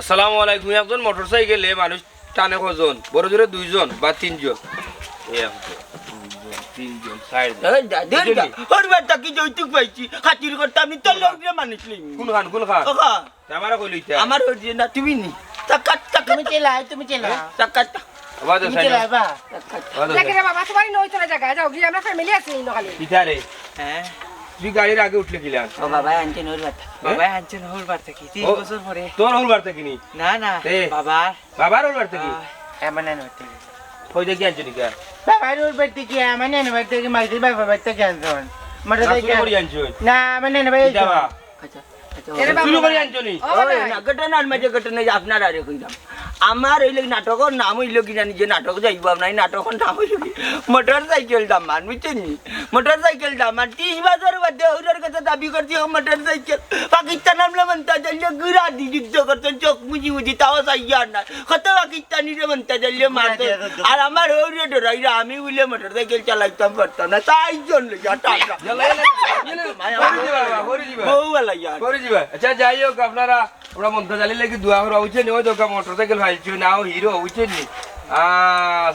আসসালামু আলাইকুম। একজন মোটরসাইকেলে মানুষ টানে কজন? বড় জোরে দুইজন বা তিনজন। তিনজন কি যৌতুক পাইছি হাতির করতে আমি তো লোক মানুষ কোন খান আমার কইলি আমার না তুমি নি তুমি চেলা চাকাত বাবা তোমার নই চলে জায়গা যাও গিয়ে আমরা ফ্যামিলি আছি নখালি পিতারে হ্যাঁ তুই গাড়ির আগে উঠলে কিলা? ও বাবা আনছেন ওর বার্তা বাবা আনছেন ওর বার্তা কি 3 বছর পরে তোর হল বার্তা কিনি না না বাবার হল বার্তা কি এমন না হতে কই দেখি আনছিস কা বাবার ওর বার্তা কি এমন না বার্তা কি মাইতে বাবা বার্তা কি আনছেন মোটরসাইকেল করি আনছিস না মানে না ভাই যাবা আচ্ছা শুরু করি আনছনি না ঘটনার মাঝে ঘটনা আপনার আরে কইলাম আমার এই নাটকের নাম হইল কি জানি যে নাটক যাইব আপনার নাটকের নাম হইল কি মোটরসাইকেল দামান বুঝছেন মোটরসাইকেল দামান 30 বছর বাদে ওর কাছে দাবি করছি মোটরসাইকেল পাকিস্তান আমলে মনতা জল্লে গুরা দি যুদ্ধ করতে চোখ মুজি মুজি তাও সাইয়া না কত পাকিস্তানি রে মনতা জল্লে মারতে আর আমার ওরে ডরাইরা আমি উইলে মোটরসাইকেল চালাইতাম পারতাম না তাই জন্য টাটা বউ वाला यार করে দিবা। আচ্ছা যাই হোক আপনারা ওরা মন্ত্র জালি লাগি দোয়া করা উচিত নি ওই দোকা মোটরসাইকেল ফাইলছি নাও হিরো উচিত নি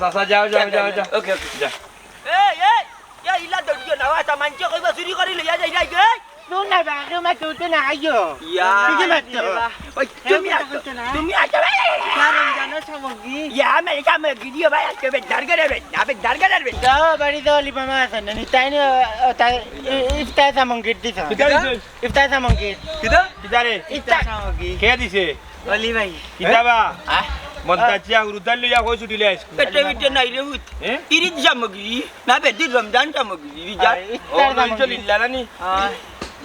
সাসা যাও ओके যা या इला दड़ियो ना आता मानचे कोई बसुरी करी ले जा जा गे तू ना बागे मैं तू तो ना आयो या ठीक मत ओए तुम आता कारण जानो समगी या अमेरिका में गिडियो भाई के डर गरे बे ना बे डर गरे बे जा बड़ी दोली मामा सन नि ताने इफ्ता समंगी दिस इफ्ता समंगी কিদারে इफ्ता समंगी কে দিছে ओली भाई কিদাবা মন্তাচিয়া উরুদাল লিয়া কই ছুটিলে আইছ পেটে বিটে নাই রে হুত ইরিদ সামগ্রী না বেদি রমজান সামগ্রী যা ও লইছো লিল্লানি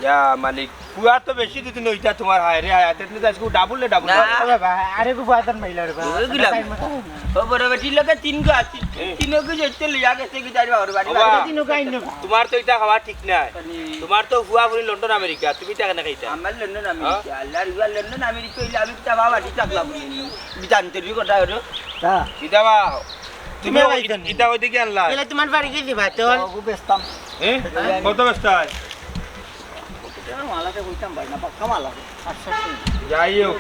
ইয়া মালিক কুয়া তো বেশি দিতে নইতা তোমার হায় রে হায় তেতনি আজকে ডাবল বাবা আরে কো বাতন মাইলার বা ওগুলা ও বড় বেটি লগে তিন গো আছে তিন গো যেতে লিয়া গেছে কি যাইবা ওর বাড়ি তিন গো আইনো তোমার তো এটা খাওয়া ঠিক নাই তোমার তো হুয়া ফুরি লন্ডন আমেরিকা তুমি টাকা না খাইতা আমার লন্ডন আমেরিকা আল্লাহর হুয়া লন্ডন আমেরিকা ইলা আমি তা বাবা ঠিক থাকলাম বিজানতে রি কথা হলো হ্যাঁ কিদাবা তুমি ইটা ওই দিকে আনলা এলা তোমার বাড়ি গেছি ভাত ও বেস্তাম কত বস্তায় মালাতে কইতাম ভাই না পাক্কা মালা যাই হোক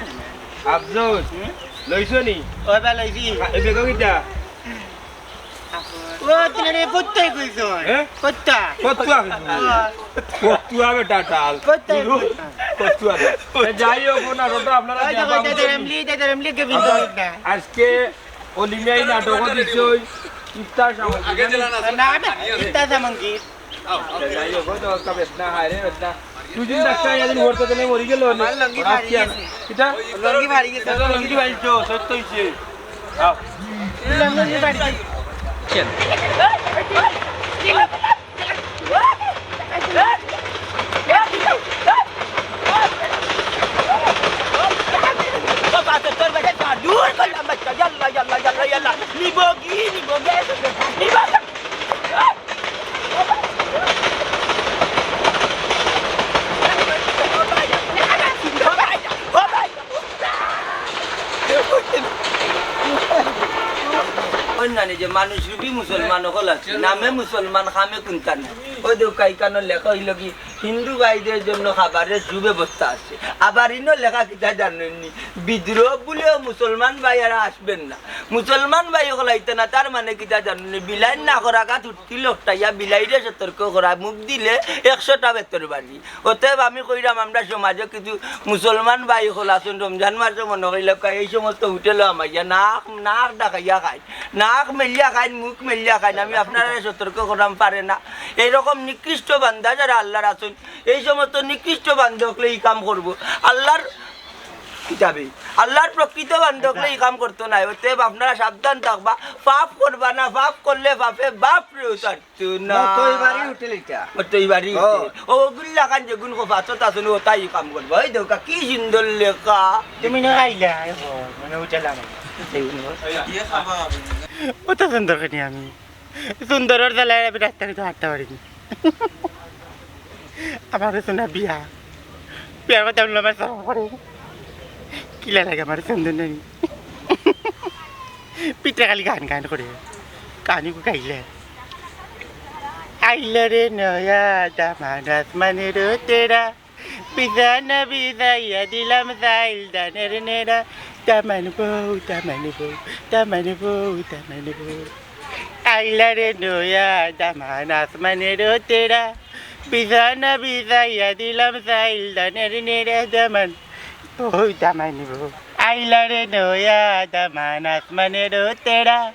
আফজল লইছো নি ওই বা লইছি এই বেগো কিটা ও তিনে কত্তাই কইছো কত্তা কতুয়া বেটা টাল কতুয়া যাই হোক না রোটা আপনারা তেমলি কে বিন্দু না আজকে অলিমিয়াই নাটক দিছো ইফতার সামগ্রী না ইফতার সামগ্রী যাই হোক তো কবে না হায় রে না তুই ডাক্তার ইয়াদিন ভরতে দেনে মরি গেল না লঙ্গি ভারী গেছে কিটা লঙ্গি ভারী গেছে লঙ্গি ভাইছো সত্য হইছে আও লঙ্গি ভারী কেন dua kalau baca yalla ni bogi ni baca অন্যান্য যে মানুষ রূপী মুসলমান হল নামে মুসলমান খামে কুন্তান ওই দেখাই কান লেখা হইল কি হিন্দু ভাইদের জন্য খাবারের সুব্যবস্থা আছে আবার ইনো লেখা কিতা জানেননি বিদ্রোহ বলেও মুসলমান ভাইয়ারা আসবেন না মুসলমান ভাই হলাইতে না তার মানে কিতা জানেননি বিলাই না করা গাছ উঠছিল টাইয়া বিলাইরে সতর্ক করা মুখ দিলে 100টা বেতর বাড়ি অতএব আমি কইরাম আমরা সমাজে কিছু মুসলমান ভাই হল আসুন রমজান মাসে মনে হইল এই সমস্ত হোটেল আমাইয়া নাক ডাকাইয়া খায় নাক মেলিয়া খায় মুখ মেলিয়া খায় আমি আপনারা সতর্ক করাম পারে না এইরকম নিকৃষ্ট বান্দা যারা আল্লাহর আসুন এই সমস্ত নিকৃষ্ট বান্ধবলে এই কাম করবো আল্লাহর কিতাবে আল্লাহর প্রকৃত বান্ধবলে এই কাম করতো না অতএব আপনারা সাবধান থাকবা পাপ করবা না পাপ করলে পাপে বাপ রে উঠারতো না ওই বাড়ি ও গুল্লা খান যেগুন ফাঁসত আসুন ও তাই কাম করবো ওই দেখা কি সুন্দর লেখা তুমি না খাইলা মানে উঠালাম ওটা সুন্দর খানি আমি সুন্দরের জ্বালায় আমি রাস্তায় তো হাঁটতে পারিনি আমার শোনা বিয়ার কথা বললো আমার সব করে কিলা লাগে আমার সুন্দর নেই পিঠা খালি গান করে কানি গাইলে আইলে রে নয়া দামানাস মানে রো তেরা পিজানা বিজাইয়া দিলাম সাইল দানের নেরা Taman bau, taman bau, taman bau, taman bau. Aila re noya, taman asmane ro tera. Bisana bisaya dilam sail danere nere taman. Oh, taman bau. Aila re noya, taman asmane ro tera.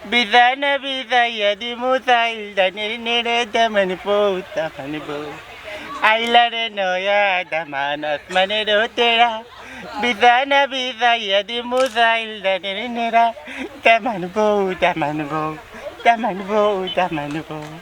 Bisana bisaya dimu sail danere nere taman bau, taman bau. Aila re noya, taman asmane ro tera. Bisana bisaya dimu sail danere nere taman bau, taman bau, taman bau, taman bau.